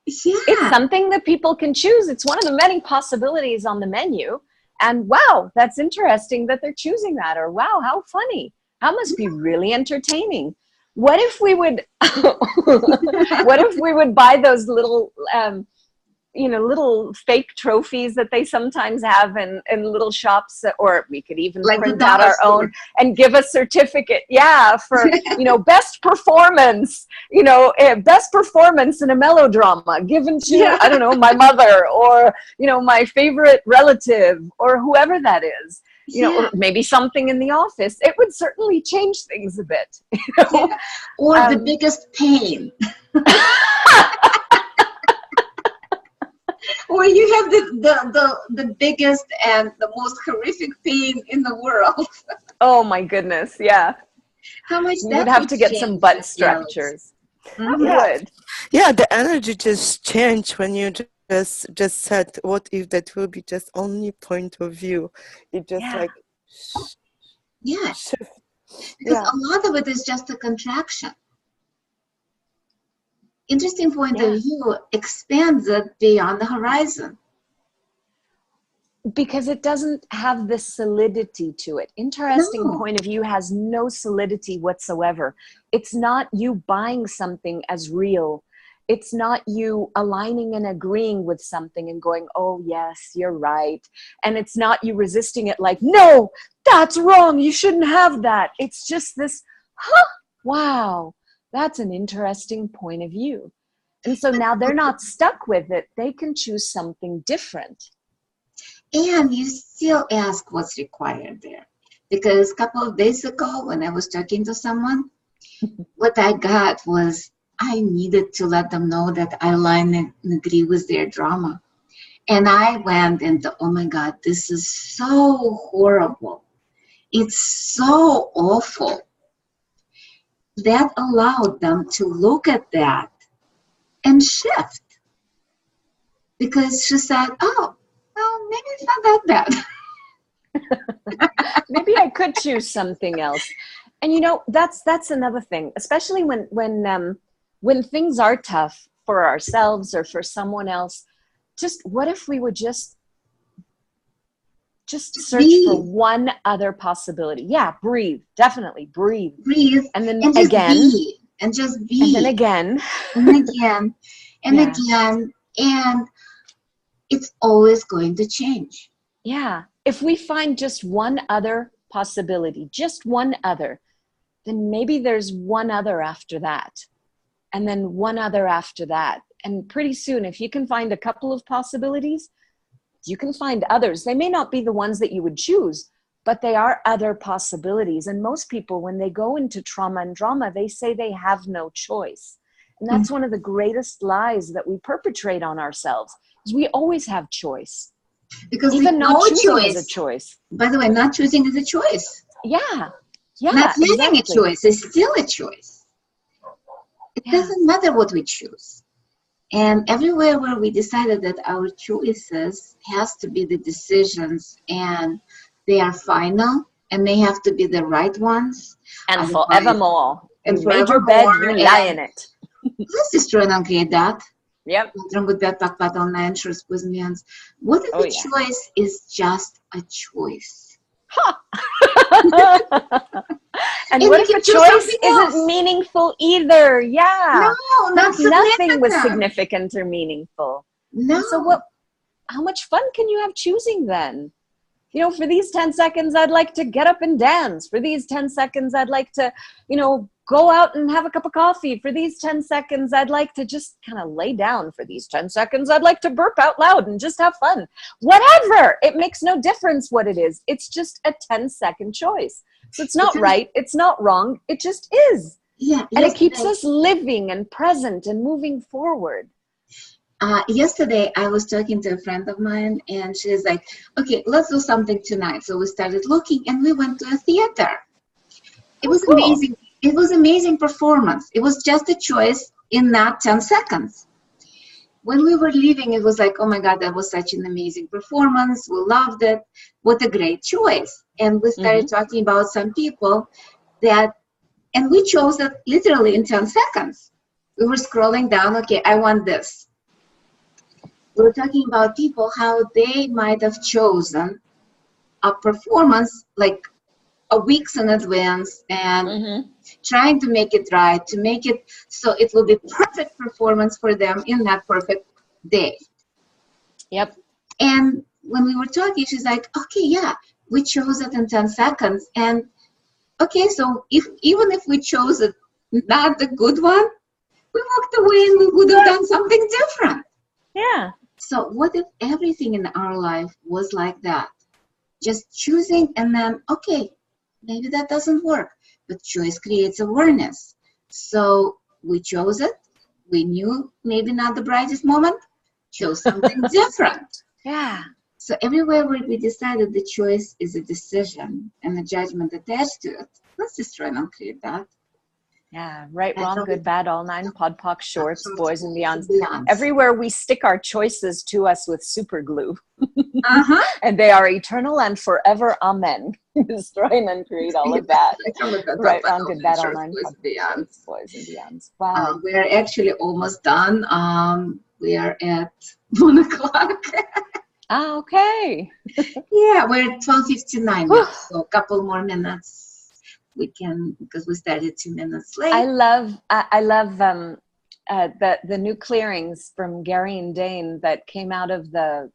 Yeah. It's something that people can choose. It's one of the many possibilities on the menu. And wow, that's interesting that they're choosing that. Or wow, how funny. That must be really entertaining. What if we would, what if we would buy those little, little fake trophies that they sometimes have in little shops, or we could even like print out our own and give a certificate. Yeah, for, best performance, best performance in a melodrama given to, I don't know, my mother, or, my favorite relative, or whoever that is. Or maybe something in the office. It would certainly change things a bit. Or the biggest pain. Or you have the biggest and the most horrific pain in the world. Oh my goodness, yeah. How much you would have to get some butt structures. Would. Yeah, the energy just changed when you just said, what if that will be just only point of view? It just shift. Because a lot of it is just a contraction. Interesting point of view expands it beyond the horizon. Because it doesn't have the solidity to it. Interesting point of view has no solidity whatsoever. It's not you buying something as real. It's not you aligning and agreeing with something and going, oh yes, you're right. And it's not you resisting it like, no, that's wrong. You shouldn't have that. It's just this, wow, that's an interesting point of view. And so now they're not stuck with it. They can choose something different. And you still ask what's required there. Because a couple of days ago, when I was talking to someone, what I got was I needed to let them know that I align and agree with their drama. And I went into, oh my God, this is so horrible. It's so awful. That allowed them to look at that and shift. Because she said, oh, well, maybe it's not that bad. Maybe I could choose something else. And that's another thing, especially when things are tough for ourselves or for someone else. Just what if we would just search for one other possibility? Yeah, breathe. Definitely breathe. Breathe. And then and again. Be, and just be. And then again. And again. And again. And it's always going to change. Yeah. If we find just one other possibility, just one other, then maybe there's one other after that. And then one other after that. And pretty soon, if you can find a couple of possibilities, you can find others. They may not be the ones that you would choose, but they are other possibilities. And most people, when they go into trauma and drama, they say they have no choice. And that's one of the greatest lies that we perpetrate on ourselves, is we always have choice. Because even not choosing is a choice. By the way, not choosing is a choice. Yeah. Yeah. Not having a choice is still a choice. It doesn't matter what we choose. And everywhere where we decided that our choices has to be the decisions and they are final and they have to be the right ones. And forevermore. And you made your bed, you lie in it. Let's destroy and uncreate that. Yep. What if the choice is just a choice? And what if a choice isn't meaningful either? Yeah. No, nothing was significant or meaningful. No. So how much fun can you have choosing then? For these 10 seconds, I'd like to get up and dance. For these 10 seconds, I'd like to, go out and have a cup of coffee. For these 10 seconds, I'd like to just kind of lay down. For these 10 seconds, I'd like to burp out loud and just have fun. Whatever. It makes no difference what it is. It's just a 10-second choice. So it's not right. It's not wrong. It just is. Yeah. And it keeps us living and present and moving forward. Yesterday, I was talking to a friend of mine, and she's like, okay, let's do something tonight. So we started looking, and we went to a theater. It was amazing. It was amazing performance. It was just a choice in that 10 seconds. When we were leaving, it was like, oh my God, that was such an amazing performance. We loved it. What a great choice. And we started talking about some people that, and we chose it literally in 10 seconds. We were scrolling down, okay, I want this. We were talking about people, how they might have chosen a performance like a weeks in advance and trying to make it right, to make it so it will be perfect performance for them in that perfect day. Yep. And when we were talking, she's like, okay, yeah, we chose it in 10 seconds. And okay, so even if we chose it not the good one, we walked away and we would have done something different. Yeah. So what if everything in our life was like that? Just choosing and then, okay, maybe that doesn't work, but choice creates awareness. So we chose it. We knew maybe not the brightest moment, chose something different. Yeah. So everywhere where we decided the choice is a decision and a judgment attached to it, let's destroy and uncreate that. Yeah, right, wrong, good, bad, all nine, pod, poc, shorts, boys and beyonds. Everywhere we stick our choices to us with super glue. And they are eternal and forever, amen. Destroy and uncreate all of that. Right, wrong, good, bad, all nine, pod, shorts, boys and beyonds. Wow. We're actually almost done. We are at 1 o'clock. Okay. Yeah, we're at 12:59 now, so a couple more minutes. We can, because we started 2 minutes late. I love the new clearings from Gary and Dane that came out of the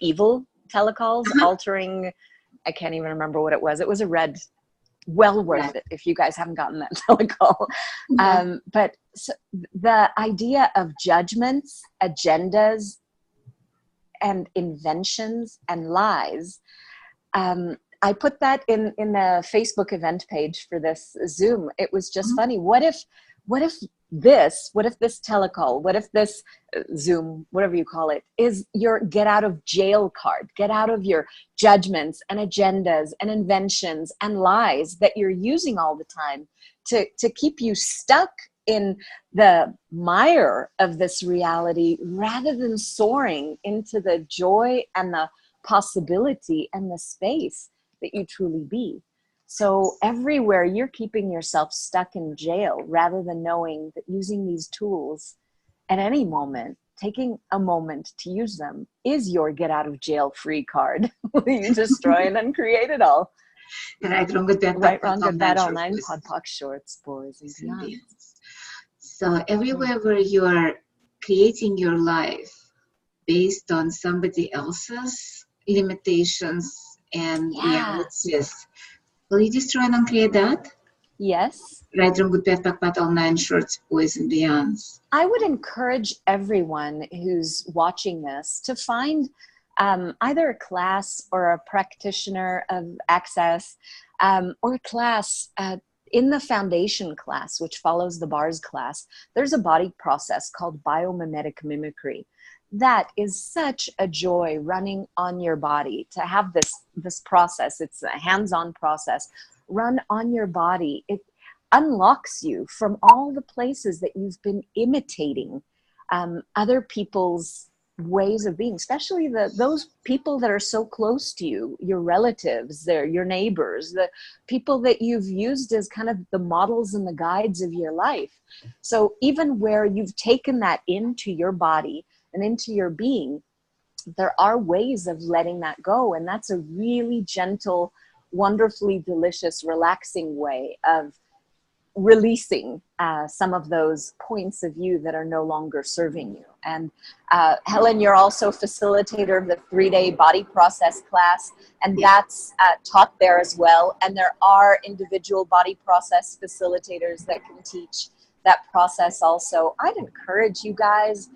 evil telecalls, altering. I can't even remember what it was. It was a red, well worth it if you guys haven't gotten that telecall. But so the idea of judgments, agendas, and inventions and lies. I put that in the Facebook event page for this Zoom. It was just funny. What if this telecall, what if this Zoom, whatever you call it, is your get out of jail card, get out of your judgments and agendas and inventions and lies that you're using all the time to keep you stuck in the mire of this reality rather than soaring into the joy and the possibility and the space that you truly be. So everywhere you're keeping yourself stuck in jail rather than knowing that using these tools at any moment, taking a moment to use them is your get out of jail free card. You destroy and uncreate it all. Right, wrong, good, bad, right, wrong, good, bad, all nine, pod, poc, shorts, boys and beyond. So everywhere where you are creating your life based on somebody else's limitations and realities, will you destroy and uncreate that? Yes. Right, wrong, good, bad, poc, all nine, shorts, boys and beyonds. I would encourage everyone who's watching this to find either a class or a practitioner of access or a class in the foundation class, which follows the bars class. There's a body process called biomimetic mimicry. That is such a joy running on your body to have this process. It's a hands-on process. Run on your body. It unlocks you from all the places that you've been imitating other people's ways of being, especially those people that are so close to you, your relatives, your neighbors, the people that you've used as kind of the models and the guides of your life. So even where you've taken that into your body and into your being, there are ways of letting that go. And that's a really gentle, wonderfully delicious, relaxing way of releasing some of those points of view that are no longer serving you. And Helen, you're also facilitator of the 3-day body process class, and that's taught there as well. And there are individual body process facilitators that can teach that process also. I'd encourage you guys,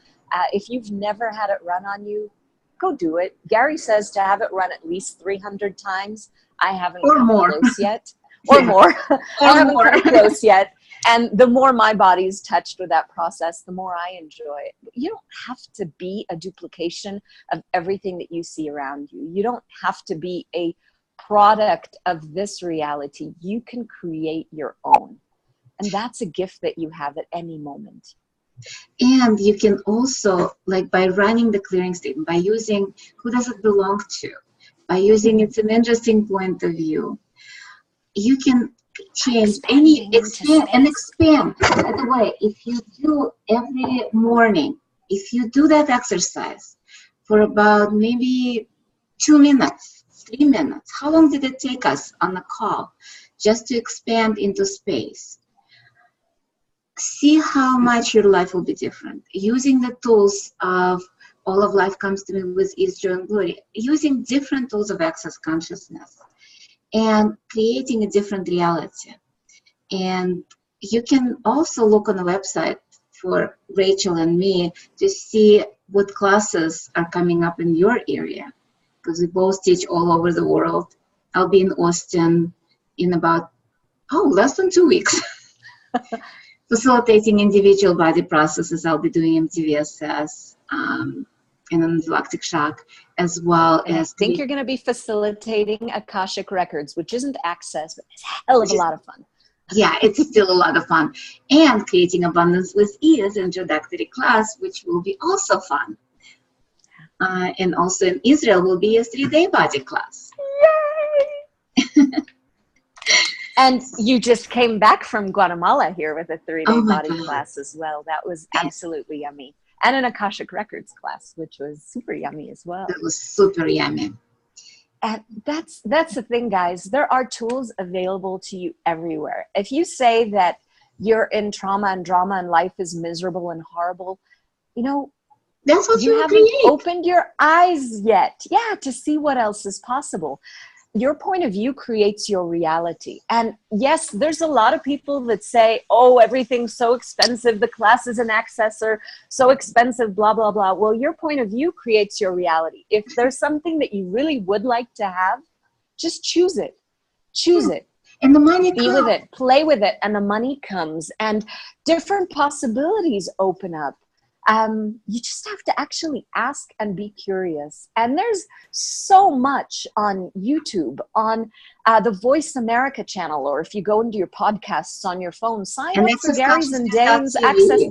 if you've never had it run on you, go do it. Gary says to have it run at least 300 times. I haven't come close yet. Or more. I haven't come close yet. And the more my body's touched with that process, the more I enjoy it. You don't have to be a duplication of everything that you see around you. You don't have to be a product of this reality. You can create your own. And that's a gift that you have at any moment. And you can also, like by running the clearing statement, by using who does it belong to, by using it's an interesting point of view. You can change expand. By the way, if you do every morning, if you do that exercise for about maybe 2 minutes, 3 minutes, how long did it take us on the call just to expand into space? See how much your life will be different. Using the tools of all of life comes to me with ease, joy, and glory, using different tools of access consciousness and creating a different reality. And you can also look on the website for Rachel and me to see what classes are coming up in your area, because we both teach all over the world. I'll be in Austin in about, less than 2 weeks. Facilitating individual body processes. I'll be doing MTVSS and anaphylactic shock, as well as... I think you're going to be facilitating Akashic Records, which isn't access, but it's a hell of a lot of fun. Yeah, it's still a lot of fun. And creating abundance with ease, introductory class, which will be also fun. And also in Israel will be a 3-day body class. Yay! And you just came back from Guatemala here with a 3-day body class as well. That was absolutely yummy. And an Akashic Records class, which was super yummy as well. It was super yummy. And that's the thing, guys. There are tools available to you everywhere. If you say that you're in trauma and drama and life is miserable and horrible, that's what you haven't opened your eyes yet. Yeah, to see what else is possible. Your point of view creates your reality. And yes, there's a lot of people that say, everything's so expensive. The classes and access are so expensive, blah, blah, blah. Well, your point of view creates your reality. If there's something that you really would like to have, just choose it. Choose it. And the money comes. Be with it. Play with it. And the money comes. And different possibilities open up. You just have to actually ask and be curious. And there's so much on YouTube, on the Voice America channel, or if you go into your podcasts on your phone, sign up for Gary's and Dane's Access.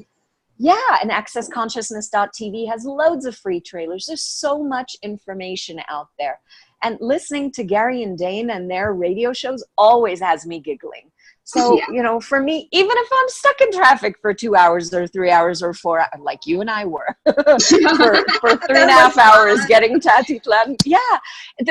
Yeah, and accessconsciousness.tv has loads of free trailers. There's so much information out there. And listening to Gary and Dane and their radio shows always has me giggling. So, for me, even if I'm stuck in traffic for 2 hours or 3 hours or 4 hours, like you and I were, for 3.5 hours getting Tatiplan. Yeah.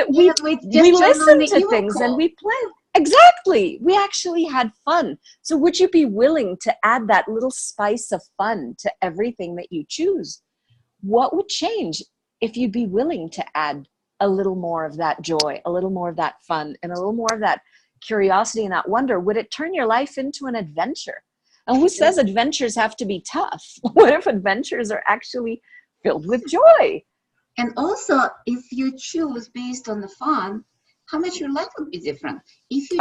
We listen to things and we play. Exactly. We actually had fun. So would you be willing to add that little spice of fun to everything that you choose? What would change if you'd be willing to add a little more of that joy, a little more of that fun, and a little more of that curiosity and that wonder? Would it turn your life into an adventure? And who says adventures have to be tough? What if adventures are actually filled with joy? And also, if you choose based on the fun, how much your life would be different. If you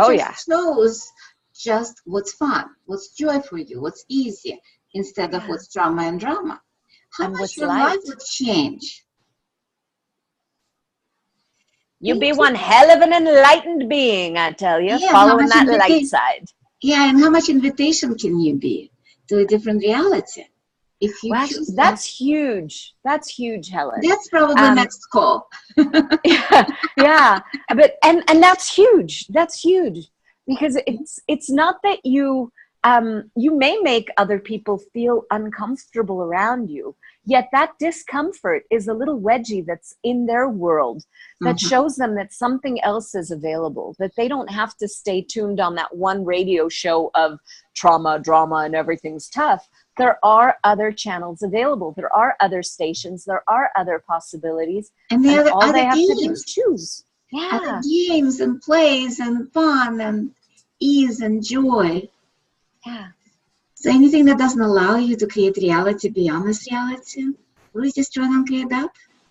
chose just what's fun, what's joy for you, what's easy, instead of what's drama and drama, how much your life would change. You'd be one hell of an enlightened being, I tell you, following that light side. Yeah, and how much invitation can you be to a different reality? If you choose that's huge. That's huge, Helen. That's probably next call. yeah. But and that's huge. That's huge. Because it's not that you may make other people feel uncomfortable around you, yet that discomfort is a little wedgie that's in their world that shows them that something else is available, that they don't have to stay tuned on that one radio show of trauma, drama, and everything's tough. There are other channels available. There are other stations. There are other possibilities. And all they have to do is choose. Yeah. Other games and plays and fun and ease and joy. Yeah. So anything that doesn't allow you to create reality beyond this reality, will you just try and uncreate that?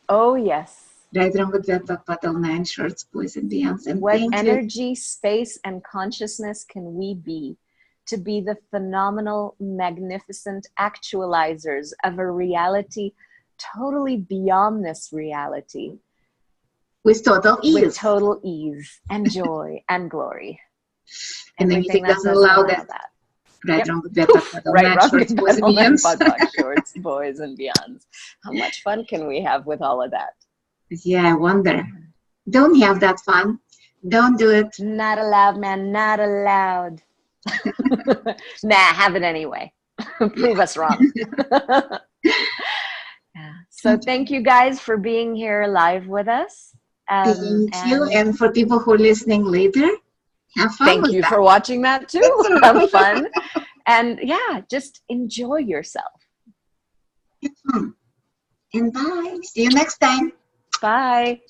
Oh, yes. Right, wrong with that, Patel, 9 shorts, boys and beyonds. And what energy, space, and consciousness can we be to be the phenomenal, magnificent actualizers of a reality totally beyond this reality? With total ease. With total ease and joy and glory. And anything that doesn't allow that. Right, wrong with that, right, wrong with boys and beyonds. Shorts, boys and beyonds. How much fun can we have with all of that? Yeah, I wonder. Don't have that fun. Don't do it. Not allowed, man. Not allowed. Nah, have it anyway. Prove us wrong. Yeah. So thank you guys for being here live with us. Thank you. And for people who are listening later, have fun. Thank you for watching that too. Have fun. And yeah, just enjoy yourself. And bye. See you next time. Bye.